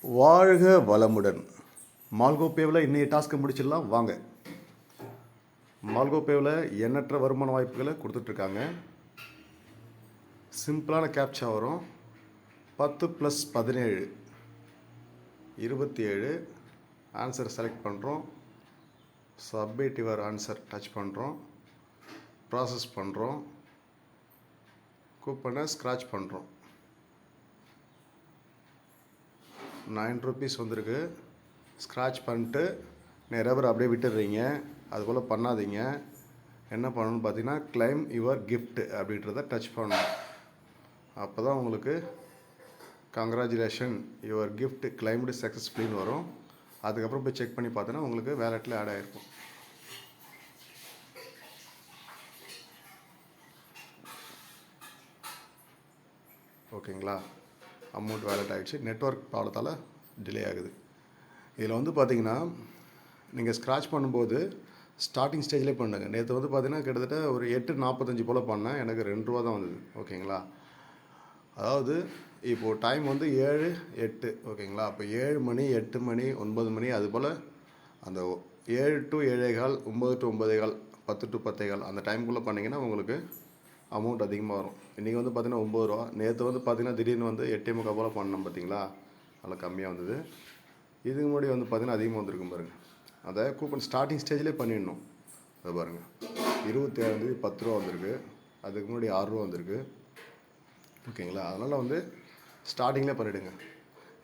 வாழ்க வளமுடன். மால்கோபேவில் இன்றைய டாஸ்க்கை முடிச்சிடலாம் வாங்க. மால்கோபேவில் எண்ணற்ற வருமான வாய்ப்புகளை கொடுத்துட்ருக்காங்க. சிம்பிளான கேப்சா வரும். 10 + 17 27. ஆன்சர் செலக்ட் பண்ணுறோம். சப்மிட் யுவர் ஆன்சர் டச் பண்ணுறோம். ப்ராசஸ் பண்ணுறோம். கூப்பனை ஸ்க்ராட்ச் பண்ணுறோம். 9 rupees வந்திருக்கு. ஸ்க்ராட்ச் பண்ணிட்டு நிறைய அப்படியே விட்டுடுறீங்க. அதுபோல் பண்ணாதீங்க. என்ன பண்ணணும்னு பார்த்தீங்கன்னா கிளைம் யுவர் கிஃப்ட் அப்படின்றத டச் பண்ணணும். அப்போ தான் உங்களுக்கு கங்க்ராச்சுலேஷன் யுவர் கிஃப்ட் கிளைம்டு சக்ஸஸ்ஃபுல்லின்னு வரும். அதுக்கப்புறம் போய் செக் பண்ணி பார்த்தோன்னா உங்களுக்கு வேலெட்டில் ஆட் ஆகிருக்கும். ஓகேங்களா? அமௌண்ட் வேலெட் ஆகிடுச்சு. நெட்வொர்க் ப்ராப்ளத்தால் டிலே ஆகுது. இதில் வந்து பார்த்தீங்கன்னா நீங்கள் ஸ்க்ராட்ச் பண்ணும்போது ஸ்டார்டிங் ஸ்டேஜ்லேயே பண்ணுங்க. நேற்று வந்து பார்த்தீங்கன்னா கிட்டத்தட்ட ஒரு 8:45 போல் பண்ணேன். எனக்கு 2 ரூபா தான் வந்தது. ஓகேங்களா? அதாவது இப்போது டைம் வந்து 7:08. ஓகேங்களா? அப்போ 7 மணி 8 மணி 9 மணி அதுபோல் அந்த 7 to 7:15 9 to 9:15 10 to 10:15 அந்த டைமுக்குள்ளே பண்ணிங்கன்னா உங்களுக்கு அமௌண்ட் அதிகமாக வரும். இன்றைக்கி வந்து பார்த்திங்கன்னா 9 ரூபா. நேற்று வந்து பார்த்திங்கன்னா திடீர்னு வந்து 8:45 போல் பண்ணோம் பார்த்தீங்களா? அதில் கம்மியாக வந்தது. இதுக்கு முன்னாடி வந்து பார்த்திங்கன்னா அதிகமாக வந்திருக்கும் பாருங்கள். அதை கூப்பன் ஸ்டார்டிங் ஸ்டேஜ்லேயே பண்ணிடணும். அதை பாருங்கள், 27 10 ரூபா வந்திருக்கு. அதுக்கு முன்னாடி 6 ரூபா வந்திருக்கு. ஓகேங்களா? அதனால் வந்து ஸ்டார்டிங்லேயே பண்ணிவிடுங்க.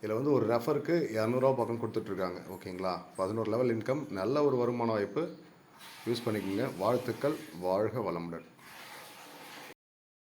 இதில் வந்து ஒரு ரெஃபருக்கு 200 ரூபா பக்கம் கொடுத்துட்ருக்காங்க. ஓகேங்களா? 11 லெவல் இன்கம், நல்ல ஒரு வருமான வாய்ப்பு. யூஸ் பண்ணிக்கோங்க. வாழ்த்துக்கள். வாழ்க வளமுடன்.